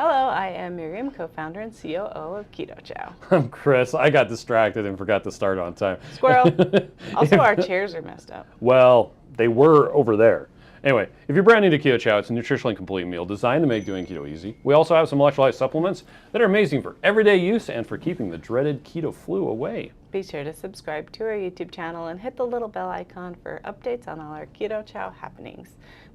Hello, I am Miriam, co-founder and COO of Keto Chow. I'm Chris. I got distracted and forgot to start on time. Squirrel. Also, our chairs are messed up. Well, they were over there. Anyway, if you're brand new to Keto Chow, it's a nutritionally complete meal designed to make doing keto easy. We also have some electrolyte supplements that are amazing for everyday use and for keeping the dreaded keto flu away. Be sure to subscribe to our YouTube channel and hit the little bell icon for updates on all our Keto Chow happenings.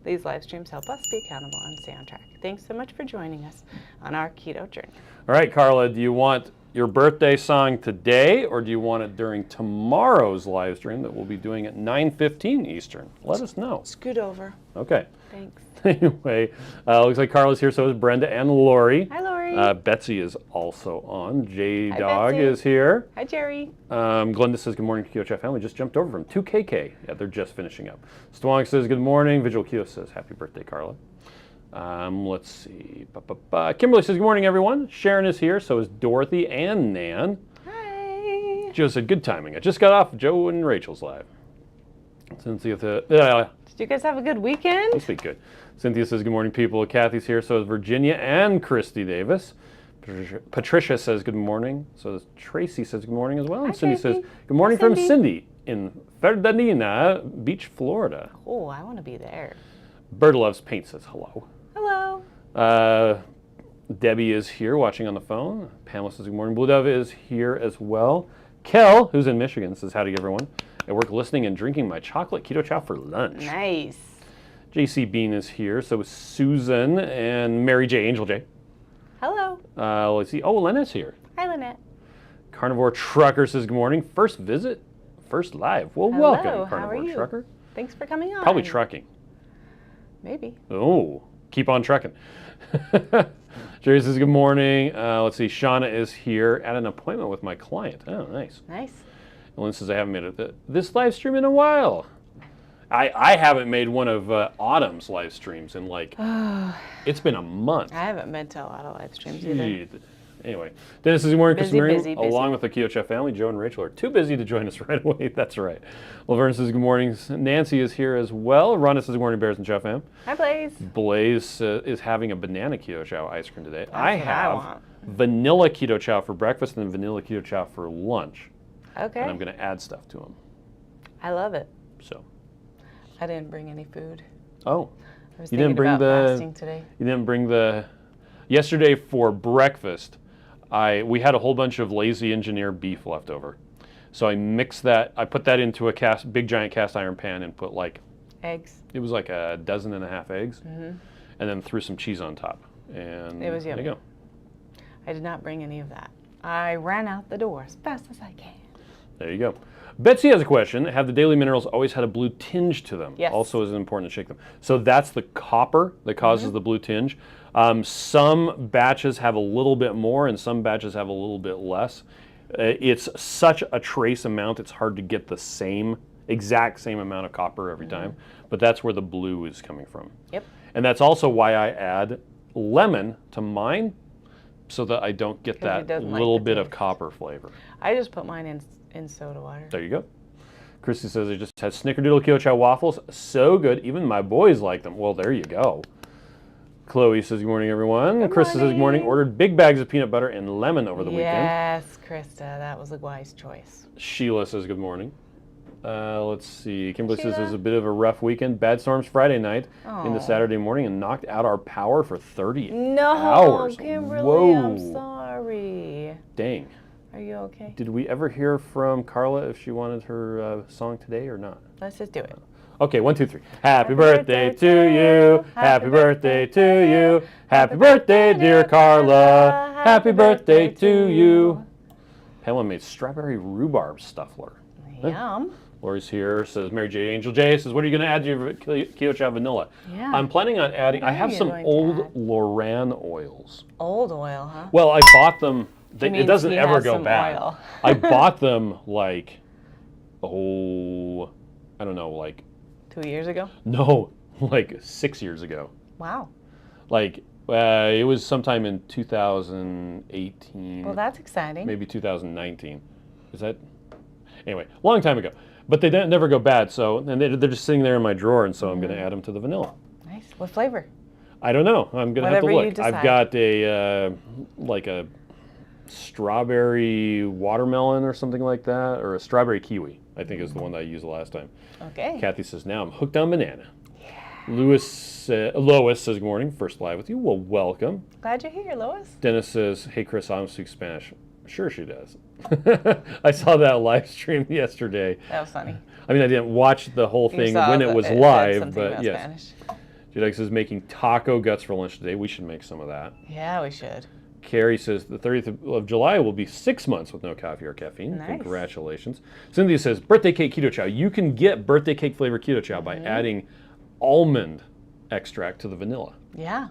These live streams help us be accountable and stay on track. Thanks so much for joining us on our keto journey. All right, Carla, do you want your birthday song today, or do you want it during tomorrow's live stream that we'll be doing at 9:15 Eastern? Let us know. Scoot over. Okay. Thanks. Anyway, looks like Carla's here, so is Brenda and Lori. Hi, Lori. Betsy is also on. Hi, J-Dog Betsy. is here. Hi, Jerry. Glenda says, good morning, Keto Chow family. Just jumped over from 2KK. Yeah, they're just finishing up. Stwank says, good morning. Vigil Keto says, happy birthday, Carla. Let's see. Kimberly says, good morning, everyone. Sharon is here, so is Dorothy and Nan. Hi. Joe said, good timing. I just got off Joe and Rachel's live. Cynthia, Did you guys have a good weekend? must be good. Cynthia says, good morning, people. Kathy's here, so is Virginia and Christy Davis. Patricia says, good morning. So does Tracy says, good morning as well. And Hi, Cindy Tracy. says, good morning Hi, from Cindy. Cindy in Fernandina Beach, Florida. Oh, I want to be there. Bird Loves Paint says, hello. Hello. Debbie is here watching on the phone. Pamela says, good morning. Blue Dove is here as well. Kel, who's in Michigan, says, howdy, everyone. At work listening and drinking my chocolate keto chow for lunch. Nice. JC Bean is here. So is Susan and Mary J. Angel J. Hello. Let's see. Oh, Lynette's here. Hi, Lynette. Carnivore Trucker says, good morning. First visit, first live. Well, Hello, welcome, how Carnivore are you? Trucker. Thanks for coming on. Probably trucking. Maybe. Oh, keep on trucking. Jerry says, good morning. Let's see. Shauna is here at an appointment with my client. Oh, nice. Nice. And Lynn says, I haven't made this live stream in a while. I haven't made one of Autumn's live streams in like, it's been a month. I haven't been to a lot of live streams either. Gee. Anyway, Dennis says, good morning, Chris and Busy, Miriam. busy, busy. Along with the Keto Chow family, Joe and Rachel are too busy to join us right away. That's right. Laverne says, good morning. Nancy is here as well. Rhonda says, good morning, Bears and Chow fam. Hi, Blaze. Blaze is having a banana Keto Chow ice cream today. That's what I have want. vanilla Keto Chow for breakfast and vanilla Keto Chow for lunch. Okay. And I'm going to add stuff to them. I love it. So. I didn't bring any food. Oh. I was You thinking didn't bring about the- fasting today. You didn't bring the... Yesterday for breakfast, we had a whole bunch of lazy engineer beef left over. So I mixed that, I put that into a big giant cast iron pan and put like, Eggs. it was like a dozen and a half eggs, Mm-hmm. and then threw some cheese on top. And It was there yummy. you go. I did not bring any of that. I ran out the door as fast as I can. There you go. Betsy has a question. Have the daily minerals always had a blue tinge to them? Yes. Also, is it important to shake them? So that's the copper that causes the blue tinge. Some batches have a little bit more and some batches have a little bit less. It's such a trace amount, it's hard to get the exact same amount of copper every time. But that's where the blue is coming from. Yep. And that's also why I add lemon to mine, so that I don't get 'Cause he that doesn't like little the bit of taste. copper flavor. I just put mine in soda water. There you go. Christy says I just had Snickerdoodle Keto Chow waffles. So good. Even my boys like them. Well, there you go. Chloe says, good morning, everyone. Good Krista says, good morning. morning. Ordered big bags of peanut butter and lemon over the weekend. Yes, Krista, that was a wise choice. Sheila says, good morning. Let's see. Kimberly says it was Sheila. a bit of a rough weekend. Bad storms Friday night into Aw. Saturday morning and knocked out our power for 30 No, hours. Kimberly, Whoa. I'm sorry. Dang. Are you okay? Did we ever hear from Carla if she wanted her song today or not? Let's just do it. Okay, 1, 2, 3. Happy birthday to you. Happy birthday to you. Happy birthday, dear Carla. Happy birthday to you. Pamela made strawberry rhubarb stuffler. Yum. Lori's here, says Mary J. Angel J. says, what are you going to add to your Keto Chow vanilla? Yeah. I'm planning on adding, I What are have you some going to old add? Loran oils. Old oil, huh? Well, I bought them, it means doesn't he ever has go some bad. oil. I bought them like, I don't know, like, 2 years ago? no, like 6 years ago. Wow. Like, it was sometime in 2018. Well, that's exciting. Maybe 2019. Is that? Anyway, long time ago. But they never go bad, so, and they're just sitting there in my drawer, and so I'm going to add them to the vanilla. Nice. What flavor? I don't know. I'm going to have to Whatever you look. decide. I've got a like a strawberry watermelon or something like that, or a strawberry kiwi, I think is the one that I used the last time. Okay. Kathy says, now I'm hooked on banana. Lois says, good morning. First live with you. Well, welcome. Glad you're here, Lois. Dennis says, hey, Chris, I don't speak Spanish. Sure she does. I saw that live stream yesterday. That was funny. I mean, I didn't watch the whole You thing saw when that it was said live, something but about yes. Spanish. Judex says, making taco guts for lunch today. We should make some of that. Yeah, we should. Carrie says, the 30th of July will be 6 months with no coffee or caffeine. Nice. Congratulations. Cynthia says, birthday cake keto chow. You can get birthday cake flavor keto chow by adding almond extract to the vanilla. Yeah.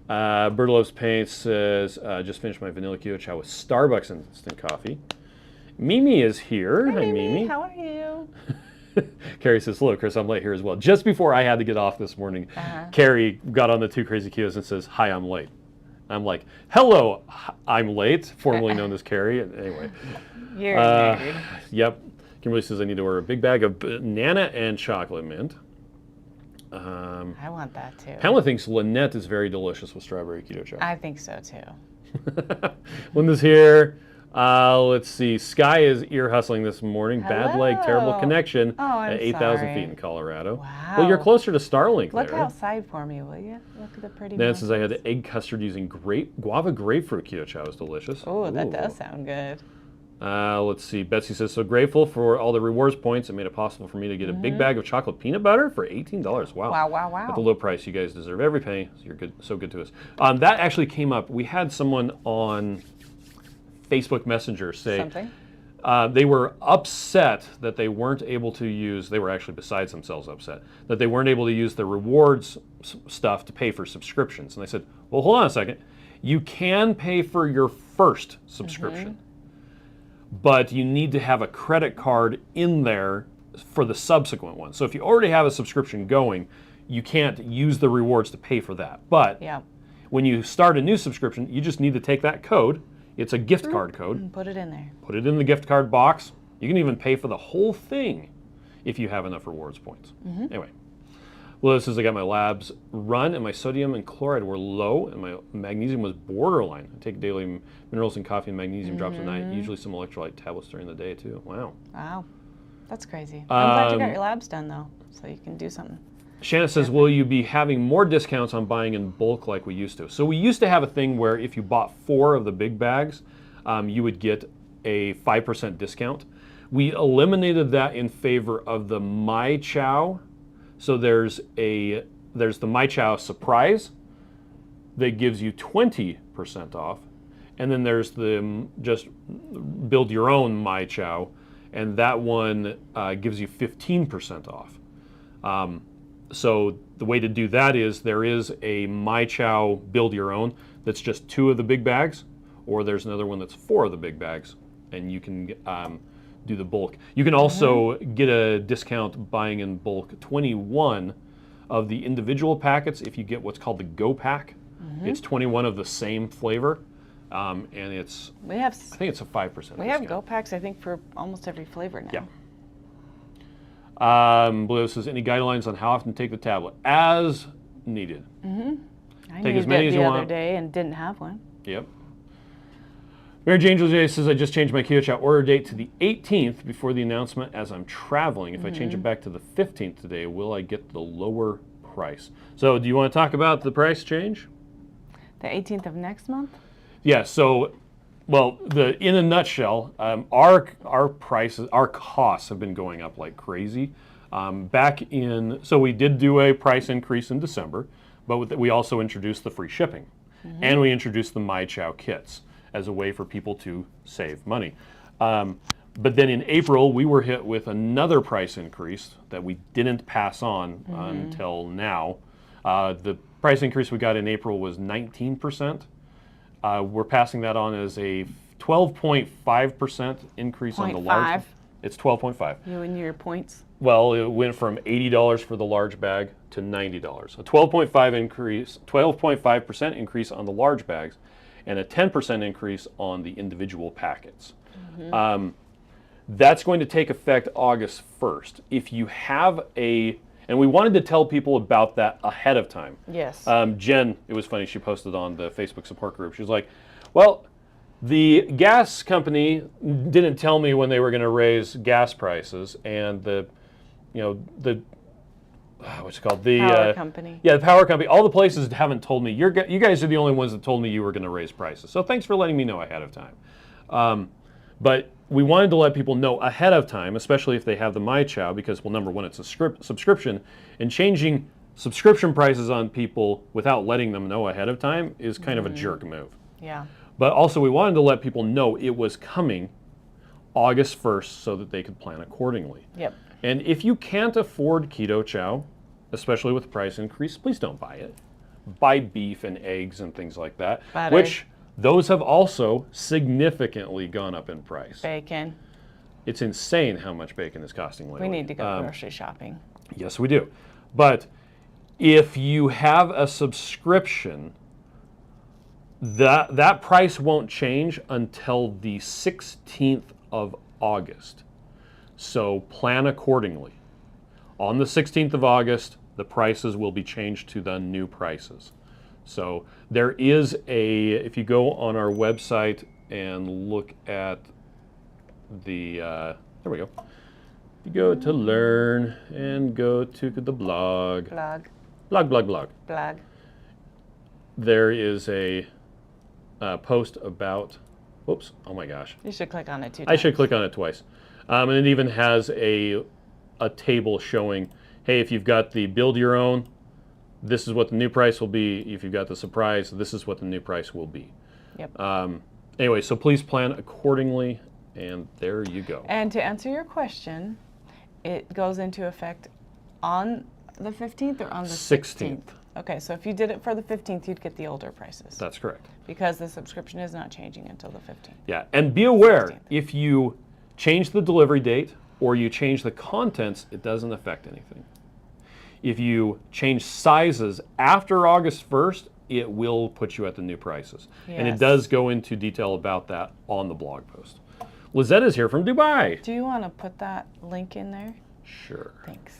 Bird Loves Paint says, just finished my vanilla keto chow with Starbucks instant coffee. Mimi is here. Hi, Mimi. How are you? Carrie says, hello, Chris, I'm late here as well. Just before I had to get off this morning, Carrie got on the Two Crazy Ketos and says, hi, I'm late. I'm like, hello, I'm late, formerly known as Carrie. Anyway. You're a nerd. Yep. Kimberly says, I need to order a big bag of banana and chocolate mint. I want that too. Pamela thinks Lynette is very delicious with strawberry keto chow. I think so too. Linda's here. Let's see. Sky is ear hustling this morning. Bad leg, terrible Hello. connection Oh, I'm at 8,000 sorry. feet in Colorado. Wow. Well, you're closer to Starlink Look there. outside for me, will you? Look at the pretty Dan says I had mountains. the egg custard using guava grapefruit keto chow. Is delicious. Oh, that Ooh. does sound good. Let's see. Betsy says, so grateful for all the rewards points. It made it possible for me to get a big bag of chocolate peanut butter for $18. Wow. Wow, wow, wow. At the low price. You guys deserve every penny. You're good, so good to us. That actually came up. We had someone on Facebook Messenger say Something? they were upset that they weren't able to use, they were actually besides themselves upset, that they weren't able to use the rewards stuff to pay for subscriptions. And I said, well, hold on a second. You can pay for your first subscription, but you need to have a credit card in there for the subsequent one. So if you already have a subscription going, you can't use the rewards to pay for that. But Yeah. when you start a new subscription, you just need to take that code. It's a gift card code. And put it in there. Put it in the gift card box. You can even pay for the whole thing if you have enough rewards points. Anyway, Lila says I got my labs run and my sodium and chloride were low and my magnesium was borderline. I take daily minerals and coffee and magnesium drops at night, usually some electrolyte tablets during the day too. Wow. Wow. That's crazy. I'm glad you got your labs done though, so you can do something. Shanna says, will you be having more discounts on buying in bulk like we used to? So we used to have a thing where if you bought 4 of the big bags, you would get a 5% discount. We eliminated that in favor of the My Chow. So there's the My Chow Surprise that gives you 20% off. And then there's the just build your own My Chow, and that one gives you 15% off. So the way to do that is there is a My Chow build your own that's just 2 of the big bags, or there's another one that's 4 of the big bags, and you can do the bulk. You can also get a discount buying in bulk 21 of the individual packets if you get what's called the Go Pack. It's 21 of the same flavor, and it's We have I think it's a 5% discount. we have Go Packs I think for almost every flavor now. Yeah. Blue says, any guidelines on how often to take the tablet? As needed. I Take used as many it as the you other want. day and didn't have one. Yep. Mary Jane Jose says, I just changed my Keto Chow order date to the 18th before the announcement as I'm traveling. If I change it back to the 15th today, will I get the lower price? So do you want to talk about the price change? The 18th of next month? Yeah, so, well, in a nutshell, our prices, our costs have been going up like crazy. So we did do a price increase in December, but we also introduced the free shipping. And we introduced the My Chow kits as a way for people to save money. But then in April, we were hit with another price increase that we didn't pass on until now. The price increase we got in April was 19%. We're passing that on as a 12.5% increase on the large. 0.5. It's 12.5. You and your points. Well, it went from $80 for the large bag to $90. A 12.5% increase on the large bags, and a 10% increase on the individual packets. That's going to take effect August 1st. If you have And we wanted to tell people about that ahead of time. Yes. Jen, it was funny, she posted on the Facebook support group. She was like, well, the gas company didn't tell me when they were going to raise gas prices, and what's it called? The Power company. Yeah, the power company. All the places haven't told me. You guys are the only ones that told me you were going to raise prices. So thanks for letting me know ahead of time. But we wanted to let people know ahead of time, especially if they have the My Chow, because, well, number one, it's a subscription, and changing subscription prices on people without letting them know ahead of time is kind of a jerk move. Yeah. But also, we wanted to let people know it was coming August 1st so that they could plan accordingly. Yep. And if you can't afford Keto Chow, especially with the price increase, please don't buy it. Buy beef and eggs and things like that, Butter. which those have also significantly gone up in price. Bacon. It's insane how much bacon is costing lately. We need to go grocery shopping. Yes, we do. But if you have a subscription, that price won't change until the 16th of August. So plan accordingly. On the 16th of August, the prices will be changed to the new prices. So there is if you go on our website and look at there we go. You go to learn and go to the blog. Blog. There is a post about, whoops, oh my gosh. You should click on it 2 times. I should click on it twice. And it even has a table showing, hey, if you've got the build your own, this is what the new price will be. If you've got the surprise, this is what the new price will be. Yep. Anyway, so please plan accordingly, and there you go. And to answer your question, it goes into effect on the 15th or on the 16th? Okay, so if you did it for the 15th, you'd get the older prices. That's correct. Because the subscription is not changing until the 15th. Yeah, and be aware, 16th. if you change the delivery date or you change the contents, it doesn't affect anything. If you change sizes after August 1st, it will put you at the new prices. Yes. And it does go into detail about that on the blog post. Lizette is here from Dubai. Do you want to put that link in there? Sure. Thanks.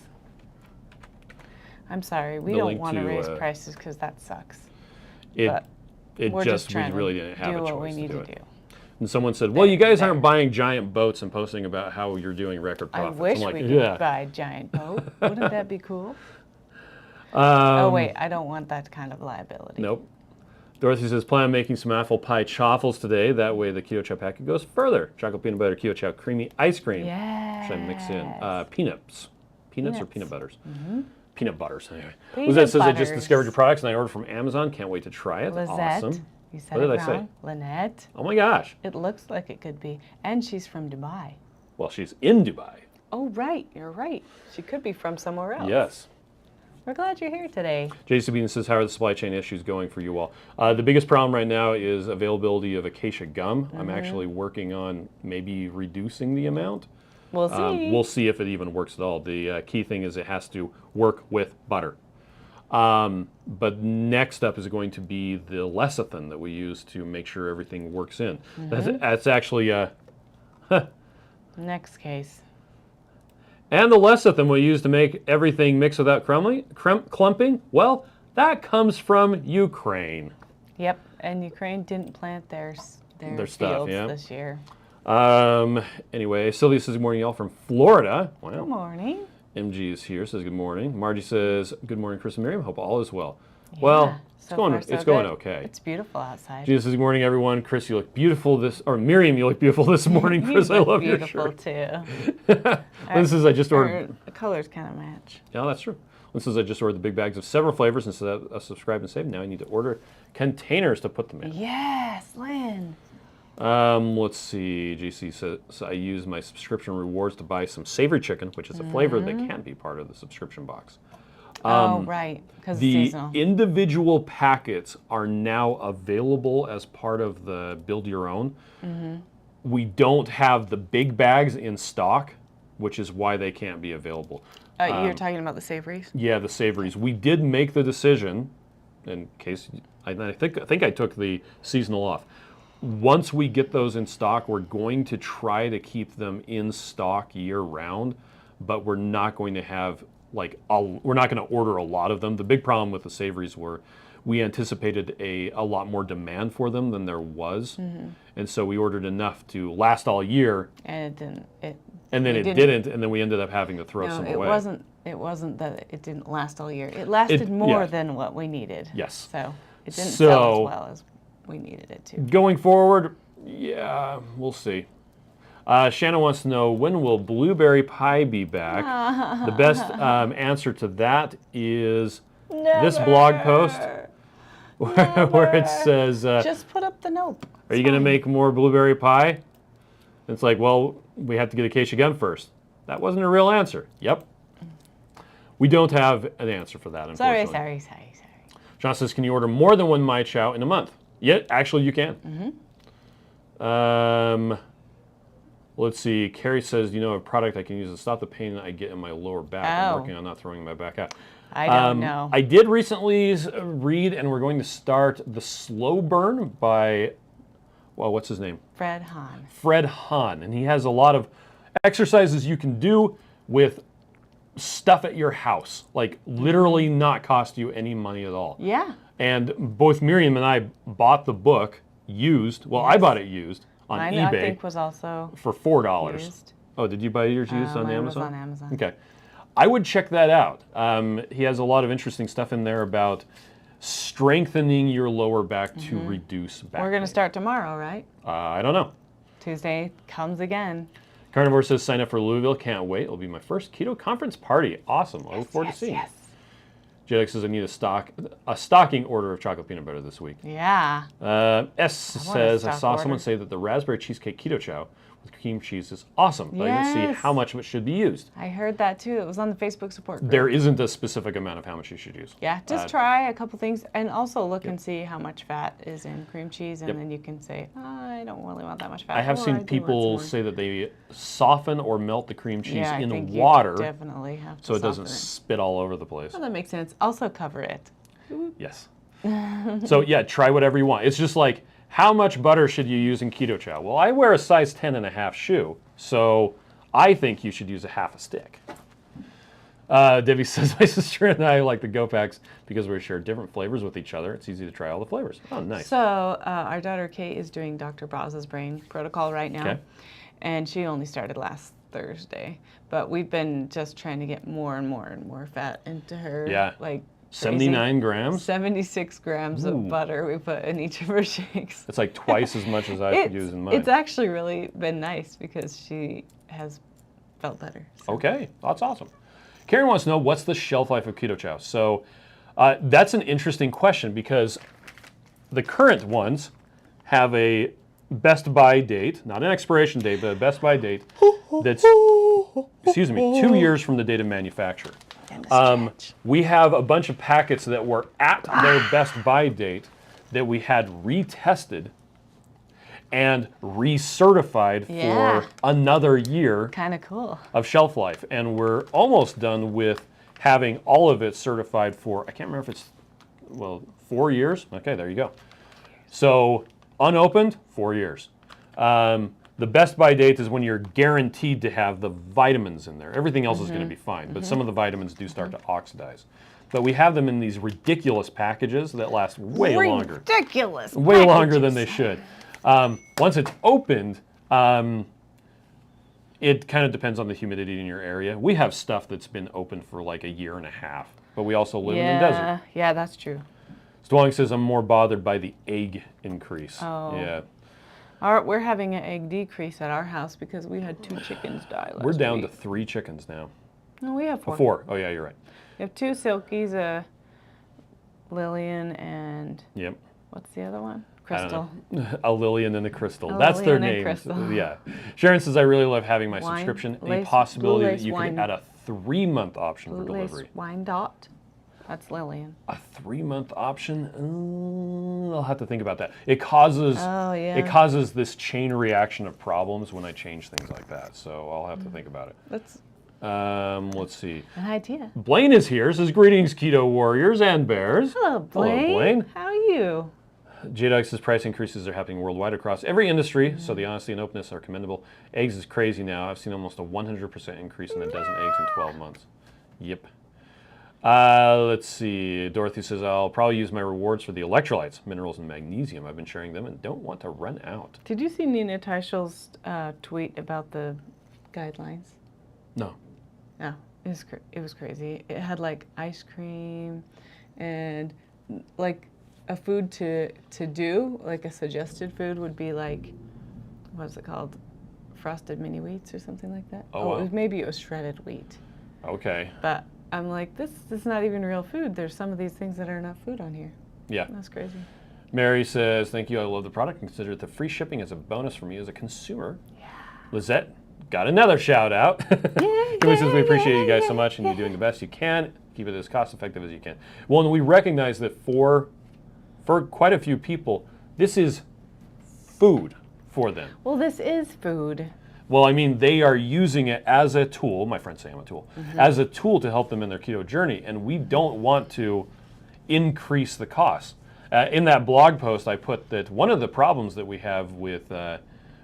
I'm sorry, we The don't link want to to, raise prices because that sucks. It But we trying really to didn't have do a choice what we to need do to it. do. And someone said, well, you guys There. aren't buying giant boats and posting about how you're doing record I profits. wish I'm like, we could yeah. buy a giant boat. Wouldn't that be cool? Oh wait, I don't want that kind of liability. Nope. Dorothy says, plan on making some apple pie chaffles today. That way the Keto Chow packet goes further. Chocolate peanut butter Keto Chow creamy ice cream. Yes. Should I mix in peanuts? Peanuts or peanut butters? Mm-hmm. Peanut butters, anyway. Peanut Lizette says, I just butters. discovered your products and I ordered from Amazon. Can't wait to try it. Lizette, Awesome. you said What it did I say? wrong. Lynette. Oh my gosh. It looks like it could be. And she's from Dubai. Well, she's in Dubai. Oh, right. You're right. She could be from somewhere else. Yes. We're glad you're here today. Jason Bean says, how are the supply chain issues going for you all? The biggest problem right now is availability of Acacia Gum. I'm actually working on maybe reducing the amount. We'll see. We'll see if it even works at all. The key thing is it has to work with butter. But next up is going to be the lecithin that we use to make sure everything works in. That's actually, Next case. and the lecithin we use to make everything mix without clumping, well, that comes from Ukraine. Yep. And Ukraine didn't plant their stuff, fields yeah. this year. Anyway, Sylvia says, good morning, y'all from Florida. Wow. Good morning. MG is here, says good morning. Margie says, good morning, Chris and Miriam. Hope all is well. Well, so far, so it's going good. okay. It's beautiful outside. Jesus says, good morning, everyone. Chris, you look beautiful Miriam, you look beautiful this morning. Chris, I love your shirt. Beautiful too. Lynn says, I just ordered. The colors kind of match. Yeah, that's true. Lynn says, I just ordered the big bags of several flavors and said, subscribe and save. Now I need to order containers to put them in. Yes, Lynn. Let's see. JC says, so I use my subscription rewards to buy some savory chicken, which is a flavor that can't be part of the subscription box. Oh, right, because it's The seasonal. individual packets are now available as part of the build your own. We don't have the big bags in stock, which is why they can't be available. You're talking about the savories? Yeah, the savories. We did make the decision, in case I think I took the seasonal off. Once we get those in stock, we're going to try to keep them in stock year round, but we're not going to have we're not going to order a lot of them. The big problem with the savories were we anticipated a lot more demand for them than there was. And so we ordered enough to last all year. And it didn't. And then it didn't, and then we ended up having to throw some away. It wasn't that it didn't last all year. It lasted more than what we needed. Yes. So it didn't sell as well as we needed it to. Going forward, yeah, we'll see. Shannon wants to know, when will blueberry pie be back? The best answer to that is this blog post where it says... just put up the nope. Are you going to make more blueberry pie? It's like, well, we have to get Acacia Gum first. That wasn't a real answer. Yep. We don't have an answer for that, unfortunately. Sorry. John says, can you order more than one My Chow in a month? Yeah, actually you can. Let's see. Carrie says, a product I can use to stop the pain I get in my lower back. I'm working on not throwing my back out. I don't know. I did recently read, and we're going to start the Slow Burn by, what's his name? Fred Hahn. Fred Hahn. And he has a lot of exercises you can do with stuff at your house. Like literally not cost you any money at all. Yeah. And both Miriam and I bought the book used. Well, I bought it used on eBay. I think was also for $4. used. Oh, did you buy yours used on Amazon? Was on Amazon. Okay. I would check that out. He has a lot of interesting stuff in there about strengthening your lower back to reduce back We're going to pain. start tomorrow, right? I don't know. Tuesday comes again. Carnivore says, sign up for Louisville. Can't wait. It'll be my first keto conference party. Awesome. I look forward to seeing you. JX says, I need a stocking order of chocolate peanut butter this week. Yeah. S says, I saw someone say that the raspberry cheesecake keto chow with cream cheese is awesome, but I didn't see how much of it should be used. I heard that too. It was on the Facebook support group. There isn't a specific amount of how much you should use. Yeah, just try a couple things and also look and see how much fat is in cream cheese, and then you can say, I don't really want that much fat. I have seen people say that they soften or melt the cream cheese in you water definitely have to so it doesn't spit all over the place. Well, that makes sense. Also cover it. Yes. So yeah, try whatever you want. It's just like, how much butter should you use in Keto Chow? Well, I wear a size 10.5 shoe, so I think you should use a half a stick. Debbie says, my sister and I like the Go Packs because we share different flavors with each other. It's easy to try all the flavors. Oh, nice. So our daughter Kate is doing Dr. Braz's brain protocol right now, and she only started last Thursday. But we've been just trying to get more and more fat into her. Yeah. Like 79 grams? 76 grams of butter we put in each of her shakes. It's like twice as much as I could use in mine. It's actually really been nice because she has felt better. So. Okay, that's awesome. Karen wants to know, what's the shelf life of Keto Chow? So that's an interesting question because the current ones have a best buy date, not an expiration date, but a best buy date that's, 2 years from the date of manufacture. We have a bunch of packets that were at their best buy date that we had retested and recertified for another year. Kind of cool. Of shelf life. And we're almost done with having all of it certified for, I can't remember if it's, 4 years. Okay, there you go. So unopened, 4 years. The best buy date is when you're guaranteed to have the vitamins in there. Everything else is going to be fine, but some of the vitamins do start to oxidize. But we have them in these ridiculous packages that last way longer. Ridiculous. Way longer than they should. Once it's opened, it kind of depends on the humidity in your area. We have stuff that's been open for like a year and a half, but we also live in the desert. Yeah, that's true. Dwelling says, I'm more bothered by the egg increase. Oh. Yeah. We're having an egg decrease at our house because we had 2 chickens die last week. We're down to 3 chickens now. No, we have 4. 4. Oh, yeah, you're right. We have 2 Silkies, a Lillian, and what's the other one? Crystal. A Lillian and a Crystal. That's their names. Yeah. Sharon says, I really love having my subscription. A possibility that you can add a 3-month option for delivery. Wine Dot. That's Lillian. A 3-month option? I'll have to think about that. It causes this chain reaction of problems when I change things like that. So I'll have to think about it. Let's see. An idea. Blaine is here. Says, greetings, Keto Warriors and Bears. Hello, Blaine. Hello, Blaine. How are you? JDog says price increases are happening worldwide across every industry, so the honesty and openness are commendable. Eggs is crazy now. I've seen almost a 100% increase in a dozen eggs in 12 months. Yep. Let's see. Dorothy says, I'll probably use my rewards for the electrolytes, minerals, and magnesium. I've been sharing them and don't want to run out. Did you see Nina Teichel's tweet about the guidelines? No. No, it was crazy. It had like ice cream and like a food to do, like a suggested food would be like, what's it called? Frosted mini wheats or something like that. Oh, wow. Maybe it was shredded wheat. Okay. But I'm like, this is not even real food. There's some of these things that are not food on here. Yeah. That's crazy. Mary says, thank you, I love the product and consider the free shipping as a bonus for me as a consumer. Yeah. Lizette got another shout out. Kimmy says, we appreciate you guys so much and you're doing the best you can. Keep it as cost effective as you can. Well, and we recognize that for quite a few people, this is food for them. Well, this is food. Well, I mean, they are using it as a tool, my friends say I'm a tool, as a tool to help them in their keto journey, and we don't want to increase the cost. In that blog post, I put that one of the problems that we have with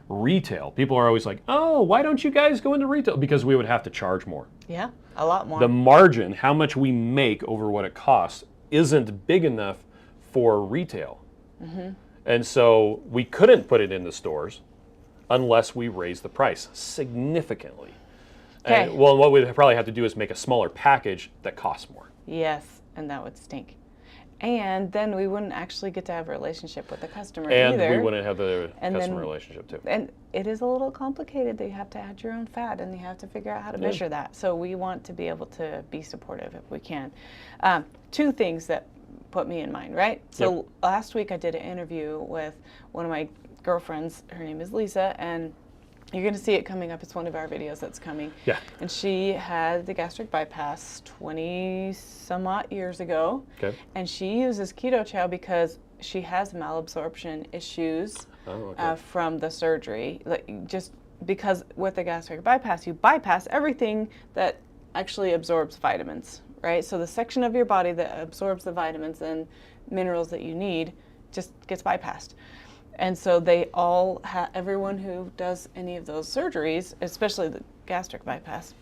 retail, people are always like, oh, why don't you guys go into retail? Because we would have to charge more. Yeah, a lot more. The margin, how much we make over what it costs, isn't big enough for retail. And so we couldn't put it in the stores unless we raise the price significantly. Okay. And, well, what we'd probably have to do is make a smaller package that costs more. Yes, and that would stink. And then we wouldn't actually get to have a relationship with the customer And either. we wouldn't have the customer relationship too. And it is a little complicated. That you have to add your own fat and you have to figure out how to measure that. So we want to be able to be supportive if we can. Two things that put me in mind, right? So last week I did an interview with one of my girlfriends. Her name is Lisa, and you're going to see it coming up. It's one of our videos that's coming. Yeah. And she had the gastric bypass 20 some odd years ago. Okay. And she uses Keto Chow because she has malabsorption issues from the surgery. Like, just because with the gastric bypass, you bypass everything that actually absorbs vitamins, right? So the section of your body that absorbs the vitamins and minerals that you need just gets bypassed. And so they all everyone who does any of those surgeries, especially the gastric bypass,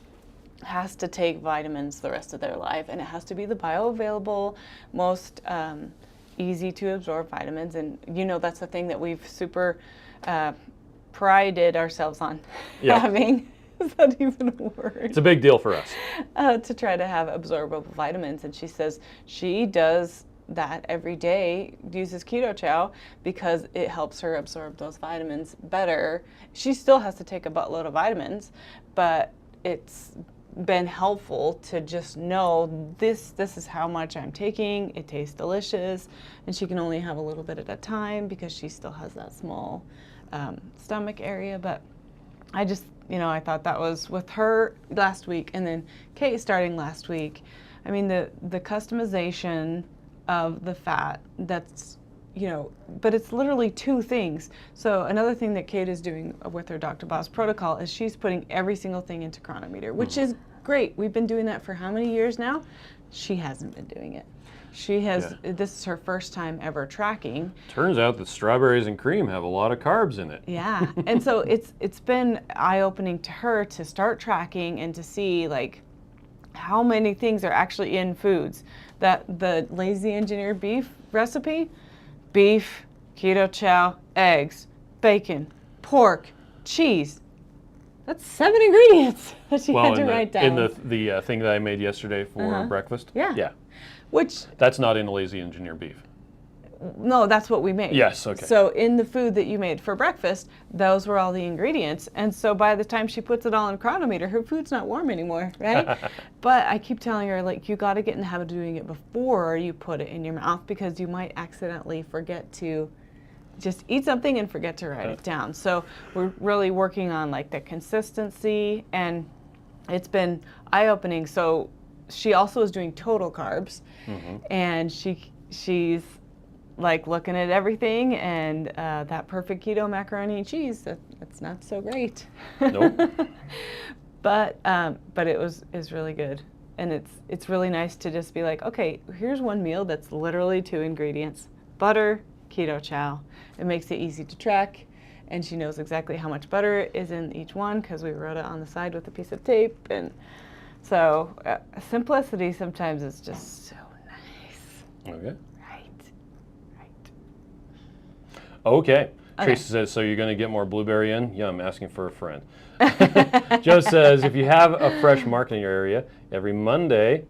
has to take vitamins the rest of their life, and it has to be the bioavailable, most easy to absorb vitamins. And you know, that's the thing that we've super prided ourselves on having. Is that even a word? It's a big deal for us. To try to have absorbable vitamins. And she says she does that every day, uses Keto Chow because it helps her absorb those vitamins better. She still has to take a buttload of vitamins, but it's been helpful to just know this is how much I'm taking. It tastes delicious, and she can only have a little bit at a time because she still has that small stomach area. But I just, I thought that was with her last week, and then Kate starting last week. I mean, the customization of the fat, that's, but it's literally two things. So another thing that Kate is doing with her Dr. Boss protocol is she's putting every single thing into Cronometer, which is great. We've been doing that for how many years now? She hasn't been doing it. She has, this is her first time ever tracking. Turns out that strawberries and cream have a lot of carbs in it. Yeah, and so it's been eye-opening to her to start tracking and to see like how many things are actually in foods. That the lazy engineered beef recipe, beef, Keto Chow, eggs, bacon, pork, cheese. That's 7 ingredients that she had to write down. In the thing that I made yesterday for breakfast? Yeah. Which... That's not in the lazy engineered beef. No, that's what we made. Yes, okay. So in the food that you made for breakfast, those were all the ingredients. And so by the time she puts it all in Cronometer, her food's not warm anymore, right? But I keep telling her, like, you got to get in the habit of doing it before you put it in your mouth, because you might accidentally forget to just eat something and forget to write it down. So we're really working on like the consistency, and it's been eye-opening. So she also is doing total carbs, and she's like looking at everything, and that perfect keto macaroni and cheese, that's not so great. Nope. But it is really good, and it's really nice to just be like, okay, here's one meal that's literally 2 ingredients: butter, Keto Chow. It makes it easy to track, and she knows exactly how much butter is in each one because we wrote it on the side with a piece of tape. And So simplicity sometimes is just so nice. Okay. Right. Okay. Okay. Tracy says, so you're going to get more blueberry in? Yeah, I'm asking for a friend. Joe says, if you have a fresh market in your area, every Monday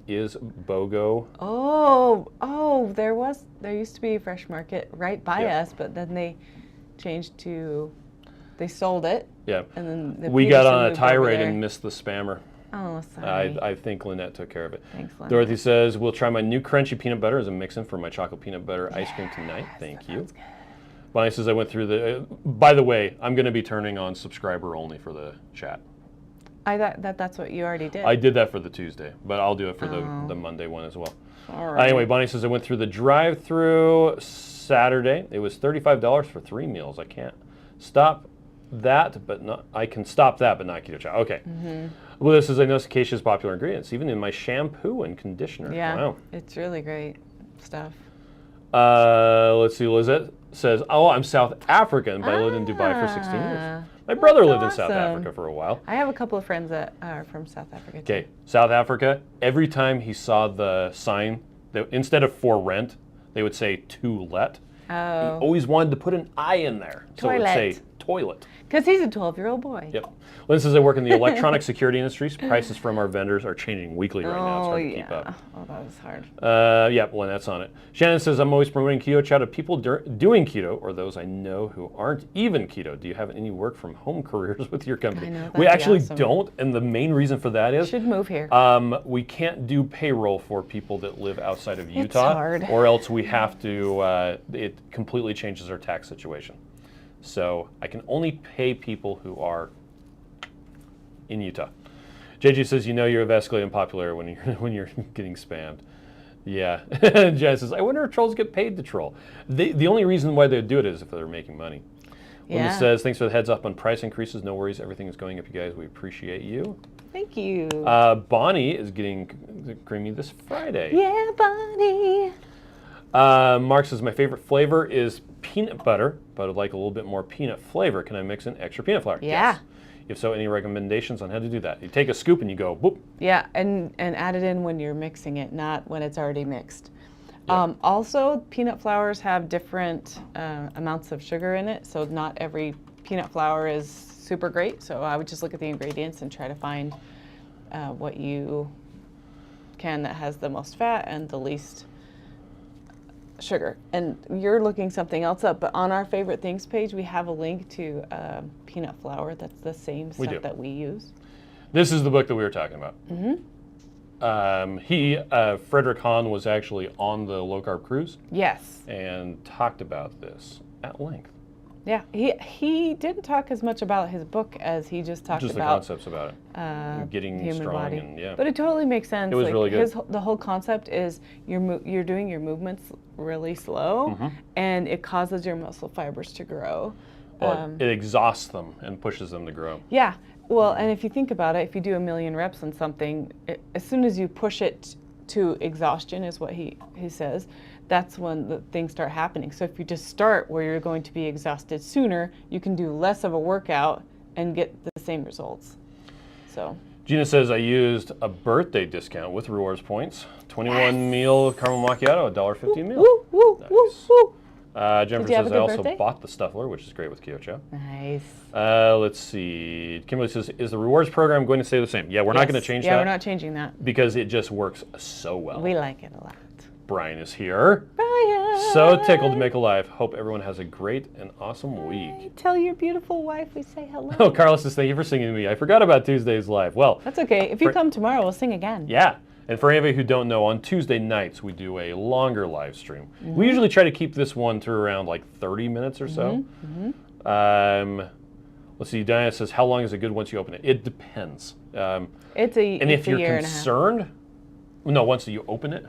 is BOGO. Oh, there used to be a fresh market right by us, but then they changed to, they sold it. Yeah. And then the We got Peterson on a moved over tirade there. and missed the spammer. Oh, sorry. I think Lynette took care of it. Thanks, Lynette. Dorothy says, we'll try my new crunchy peanut butter as a mix-in for my chocolate peanut butter ice cream tonight. Thank you. Bonnie says, I went through the, by the way, I'm going to be turning on subscriber only for the chat. I thought that's what you already did. I did that for the Tuesday, but I'll do it for the Monday one as well. All right. Anyway, Bonnie says, I went through the drive-through Saturday. It was $35 for 3 meals. I can't stop that, but not, I can stop that, but not Keto Chow. Okay. Well, this is, I know Acacia's popular ingredients, even in my shampoo and conditioner. Yeah, Wow. it's really great stuff. Let's see, Lizette says, oh, I'm South African, but I lived in Dubai for 16 years. My brother lived in South Africa for a while. I have a couple of friends that are from South Africa too. Okay, South Africa, every time he saw the sign, that instead of for rent, they would say to let. Oh. He always wanted to put an I in there. So it would say toilet. Because he's a 12-year-old boy. Yep. Lynn says, I work in the electronic security industry. Prices from our vendors are changing weekly right now. It's hard to keep up. Oh, that was hard. Yeah, Lynette's on it. Shannon says, I'm always promoting Keto Chow to people doing keto or those I know who aren't even keto. Do you have any work from home careers with your company? I know, we that'd be actually awesome. don't, and the main reason for that is Should move here. we can't do payroll for people that live outside of Utah. It's hard. Or else we have to, it completely changes our tax situation. So I can only pay people who are in Utah. JJ says, you know you're escalating in popularity when you're getting spammed. Yeah. Jen says, I wonder if trolls get paid to troll. The only reason why they do it is if they're making money. Linda says, thanks for the heads up on price increases. No worries, everything is going up, you guys. We appreciate you. Thank you. Bonnie is getting creamy this Friday. Yeah, Bonnie. Mark says, my favorite flavor is peanut butter, but I'd like a little bit more peanut flavor. Can I mix in extra peanut flour? Yeah. Yes. If so, any recommendations on how to do that? You take a scoop and you go, boop. Yeah, and add it in when you're mixing it, not when it's already mixed. Yeah. Also, peanut flours have different amounts of sugar in it, so not every peanut flour is super great. So I would just look at the ingredients and try to find what you can that has the most fat and the least sugar. And you're looking something else up, but on our favorite things page, we have a link to peanut flour that's the same stuff that we use. This is the book that we were talking about. Frederick Hahn was actually on the low carb cruise. Yes. And talked about this at length. Yeah, he didn't talk as much about his book as he just talked about the concepts about it, getting human strong body. and But it totally makes sense. It was really good. The whole concept is you're doing your movements really slow, and it causes your muscle fibers to grow. Well, it exhausts them and pushes them to grow. Yeah, well, and if you think about it, if you do 1,000,000 reps on something, as soon as you push it to exhaustion, is what he says, that's when the things start happening. So if you just start where you're going to be exhausted sooner, you can do less of a workout and get the same results. So Gina says, I used a birthday discount with rewards points. 21 meal caramel macchiato, $1.50 a meal. Woo, woo, Nice. woo, woo. Jennifer says, I also bought the Stuffler, which is great with Keto Chow. Nice. Let's see. Kimberly says, is the rewards program going to stay the same? Yeah, we're not going to change that. Yeah, we're not changing that. Because it just works so well. We like it a lot. Brian is here. Brian! So tickled to make a live. Hope everyone has a great and awesome week. Tell your beautiful wife we say hello. Oh, Carlos says, thank you for singing to me. I forgot about Tuesday's live. Well, that's okay. If you come tomorrow, we'll sing again. Yeah. And for any of you who don't know, on Tuesday nights, we do a longer live stream. We usually try to keep this one to around like 30 minutes or so. Let's see, Diana says, how long is it good once you open it? It depends. It's a And if you're concerned, no, once you open it,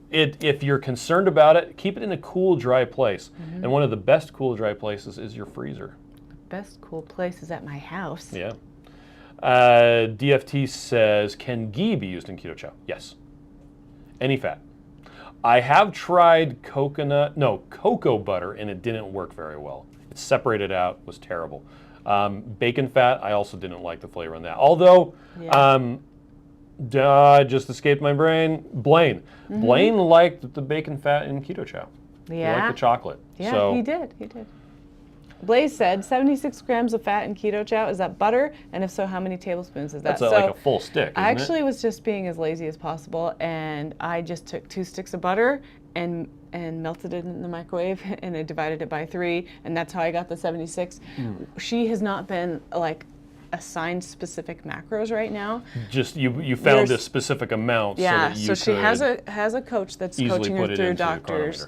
if you're concerned about it, keep it in a cool, dry place. And one of the best cool, dry places is your freezer. The best cool place is at my house. Yeah. DFT says, can ghee be used in Keto Chow? Yes. Any fat. I have tried cocoa butter, and it didn't work very well. It separated out, was terrible. Bacon fat, I also didn't like the flavor on that. Although, just escaped my brain. Blaine. Blaine liked the bacon fat in Keto Chow. He liked the chocolate. Yeah, so, he did. He did. Blaze said 76 grams of fat in Keto Chow. Is that butter? And if so, how many tablespoons is that? That's like a full stick, isn't I actually was just being as lazy as possible, and I just took 2 sticks of butter and melted it in the microwave, and I divided it by 3, and that's how I got the 76. She has not been like assigned specific macros right now. Just you found a specific amount. Yeah, so she has a coach that's coaching her through doctors.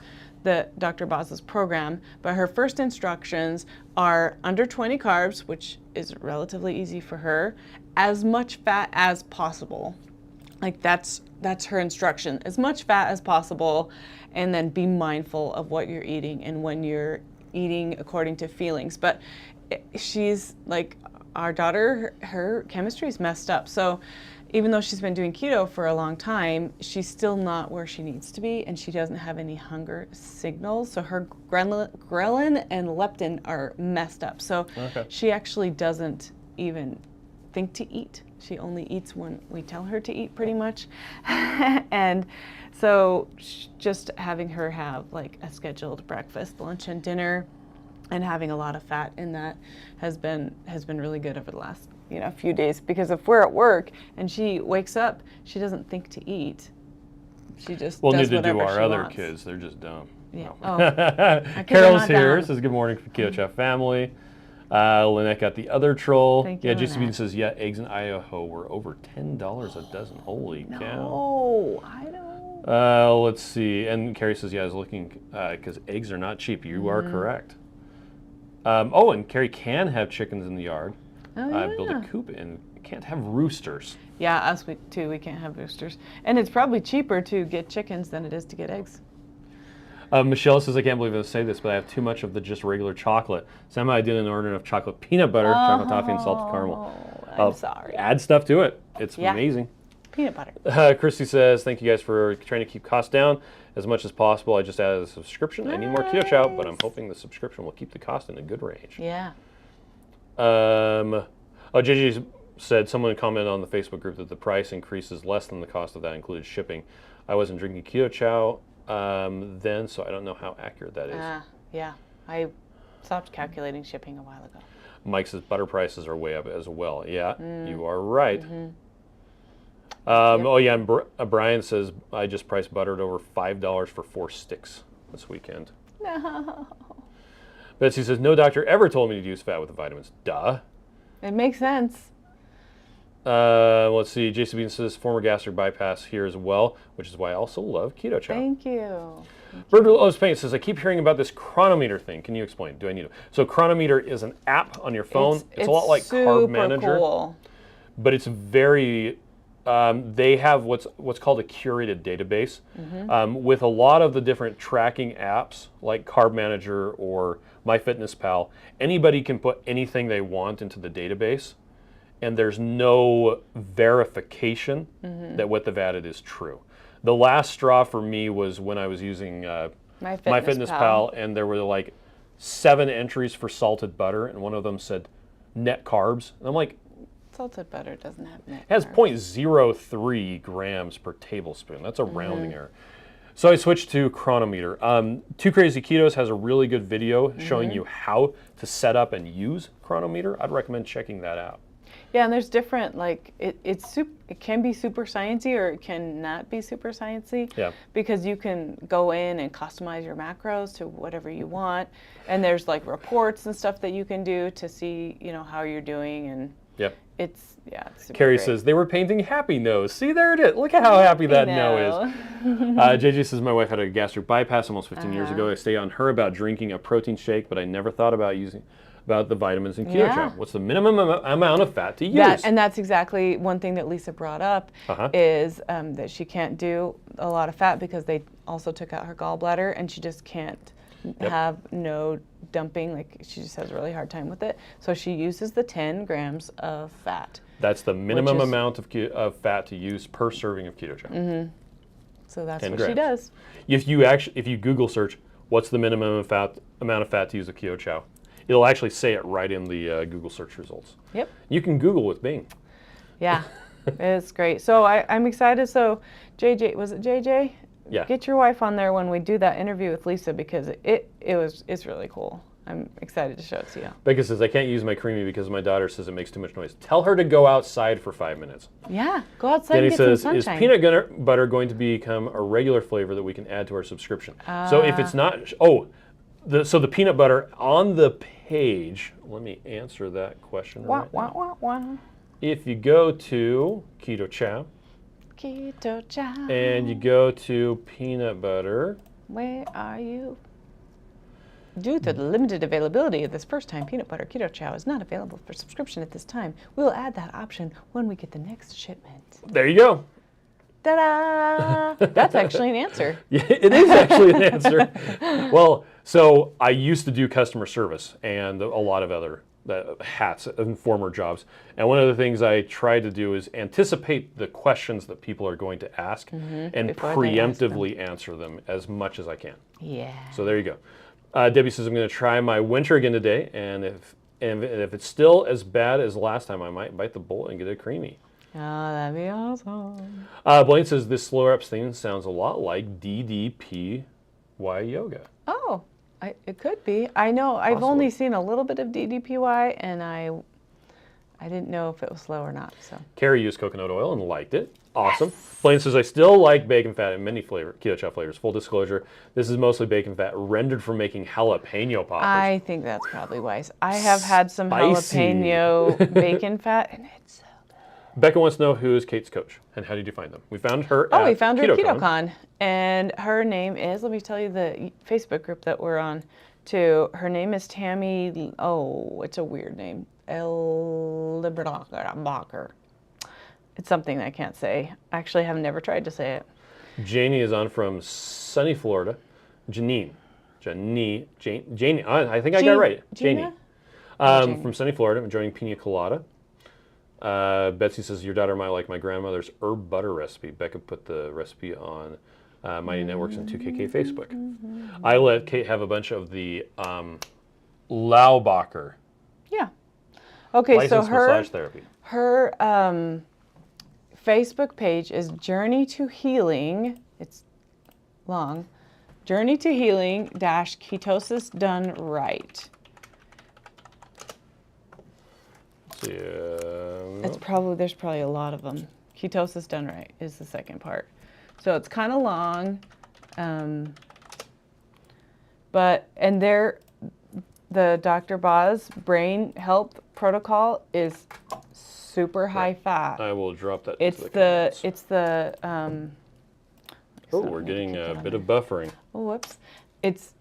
Dr. Boz's program, but her first instructions are under 20 carbs, which is relatively easy for her, as much fat as possible. Like that's her instruction, as much fat as possible, and then be mindful of what you're eating and when you're eating according to feelings. But she's like, our daughter, her chemistry's messed up. So even though she's been doing keto for a long time, she's still not where she needs to be, and she doesn't have any hunger signals. So her ghrelin and leptin are messed up. So she actually doesn't even think to eat. She only eats when we tell her to eat, pretty much. And so just having her have like a scheduled breakfast, lunch, and dinner, and having a lot of fat in that has been really good over the last few days, because if we're at work and she wakes up, she doesn't think to eat. She just does neither whatever do our she other wants. kids. They're just dumb. Yeah. No. Carol's here. Says good morning from Keto Chow family. Lynette got the other troll. Thank you, JC Bean says, eggs in Idaho were over $10 a dozen. Holy cow. No, I don't. Let's see. And Carrie says, I was looking, because eggs are not cheap. You are correct. And Carrie can have chickens in the yard. Build a coop and can't have roosters. Yeah, us too. We can't have roosters. And it's probably cheaper to get chickens than it is to get eggs. Michelle says, I can't believe I say this, but I have too much of the just regular chocolate. Somehow I didn't order enough chocolate peanut butter, chocolate toffee, and salted caramel. I'm sorry. Add stuff to it. It's amazing. Peanut butter. Christy says, thank you guys for trying to keep costs down as much as possible. I just added a subscription. Nice. I need more Keto Chow, but I'm hoping the subscription will keep the cost in a good range. Yeah. JJ said, someone commented on the Facebook group that the price increase is less than the cost of that included shipping. I wasn't drinking Keto Chow then, so I don't know how accurate that is. Yeah, I stopped calculating shipping a while ago. Mike says butter prices are way up as well. Yeah, you are right. And Brian says, I just priced butter at over $5 for 4 sticks this weekend. No. Betsy says, no doctor ever told me to use fat with the vitamins. Duh. It makes sense. Let's see. JC Bean says, former gastric bypass here as well, which is why I also love Keto Chow. Thank you. Bird Loves Paint says, I keep hearing about this Cronometer thing. Can you explain? Do I need it? So Cronometer is an app on your phone. It's a lot like Carb Manager. Cool. But it's very... they have what's called a curated database with a lot of the different tracking apps like Carb Manager or MyFitnessPal. Anybody can put anything they want into the database, and there's no verification that what they've added is true. The last straw for me was when I was using MyFitnessPal, and there were like 7 entries for salted butter, and one of them said net carbs. And I'm like, salted butter doesn't have net it has carbs. 0.03 grams per tablespoon. That's a rounding error. So I switched to Cronometer. Two Crazy Ketos has a really good video showing you how to set up and use Cronometer. I'd recommend checking that out. Yeah, and there's different, like, it can be super sciencey or it can not be super sciencey. Yeah. Because you can go in and customize your macros to whatever you want. And there's like reports and stuff that you can do to see, how you're doing, and it's super Carrie great. says, they were painting happy nose. See, there it is. Look at how happy that no is. JJ says, my wife had a gastric bypass almost 15 years ago. I stayed on her about drinking a protein shake, but I never thought about the vitamins in Keto Chow. What's the minimum amount of fat to use? And that's exactly one thing that Lisa brought up is that she can't do a lot of fat because they also took out her gallbladder, and she just can't have no dumping. Like, she just has a really hard time with it. So she uses the 10 grams of fat. That's the minimum amount of fat to use per serving of Keto Chow. So that's what she does. If you Google search, what's the minimum amount of fat to use of Keto Chow? it'll actually say it right in the Google search results. Yep. You can Google with Bing. Yeah, it's great. So I'm excited. So JJ, was it JJ? Yeah. Get your wife on there when we do that interview with Lisa because it's really cool. I'm excited to show it to you. Becca says, I can't use my creamy because my daughter says it makes too much noise. Tell her to go outside for 5 minutes. Yeah, go outside Danny and get says, some is sunshine. peanut butter going to become a regular flavor that we can add to our subscription? So if it's not, so the peanut butter on the page, let me answer that question right now. If you go to Keto Chow, Keto Chow, and you go to peanut butter, where are you? Due to the limited availability of this first-time peanut butter, Keto Chow is not available for subscription at this time. We'll add that option when we get the next shipment. There you go. Ta-da! That's actually an answer. Yeah, it is actually an answer. Well, so I used to do customer service and a lot of other hats in former jobs. And one of the things I try to do is anticipate the questions that people are going to ask and preemptively answer them as much as I can. Yeah. So there you go. Debbie says, I'm going to try my winter again today, and if it's still as bad as last time, I might bite the bullet and get a creamy. Oh, that'd be awesome. Blaine says, this slower abstinence sounds a lot like DDPY yoga. Oh, it could be. I know. I've only seen a little bit of DDPY, and I didn't know if it was slow or not. So Carrie used coconut oil and liked it. Awesome. Yes. Blaine says, I still like bacon fat in many Keto Chow flavors. Full disclosure, this is mostly bacon fat rendered from making jalapeno poppers. I think that's probably wise. I have had some jalapeno bacon fat, and it's so good. Becca wants to know who is Kate's coach, and how did you find them? We found her at we found her at KetoCon, and her name is, let me tell you the Facebook group that we're on, too. Her name is Tammy, it's a weird name, Bacher. It's something I can't say. Actually, I have never tried to say it. Janie is on from sunny Florida. Janie, I think I got it right. Janie. From sunny Florida, enjoying pina colada. Betsy says, your daughter might like my grandmother's herb butter recipe. Becca put the recipe on Mighty Networks and 2KK Facebook. I let Kate have a bunch of the Laubacher. Yeah. Okay, licensed massage therapy. Her Facebook page is Journey to Healing. It's long. Journey to Healing - Ketosis Done Right. See, there's probably a lot of them. Ketosis Done Right is the second part. So it's kind of long, the Dr. Boz brain health protocol is super high fat. I will drop that. We're getting a bit of buffering. Oh, whoops. It's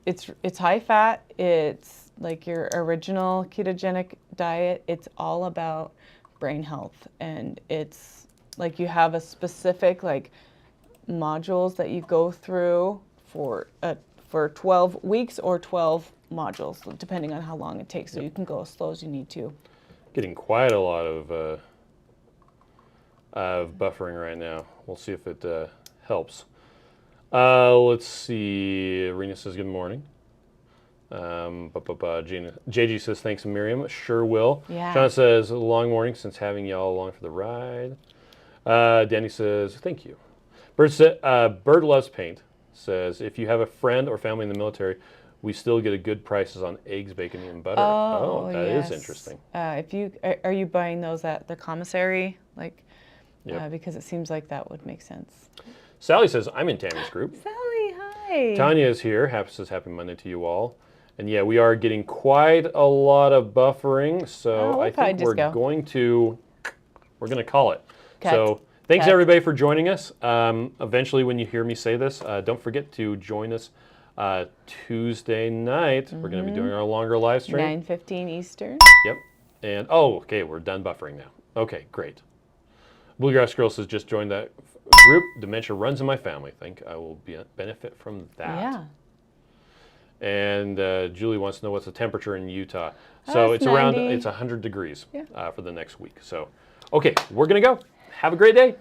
high fat. It's like your original ketogenic diet. It's all about brain health, and it's like you have a specific modules that you go through for 12 weeks or 12 modules, depending on how long it takes. So you can go as slow as you need to. Getting quite a lot of buffering right now. We'll see if it helps. Let's see. Rena says good morning. JG says thanks, Miriam. Sure will. Yeah. Sean says long morning since having y'all along for the ride. Danny says thank you. Bird Loves Paint says if you have a friend or family in the military, we still get a good prices on eggs, bacon, and butter. Oh, that yes. is interesting. Are you buying those at the commissary? Yep. Because it seems like that would make sense. Sally says I'm in Tammy's group. Sally, hi. Tanya is here. Says happy Monday to you all. And yeah, we are getting quite a lot of buffering, so I think we're going to call it. Cut. So thanks everybody for joining us. Eventually, when you hear me say this, don't forget to join us Tuesday night. We're going to be doing our longer live stream. 9:15 Eastern. Yep. And okay, we're done buffering now. Okay, great. Bluegrass Girl says just joined that group. Dementia runs in my family. Think I will benefit from that. Yeah. And Julie wants to know what's the temperature in Utah. So it's 90. it's 100 degrees for the next week. So, okay, we're going to go. Have a great day.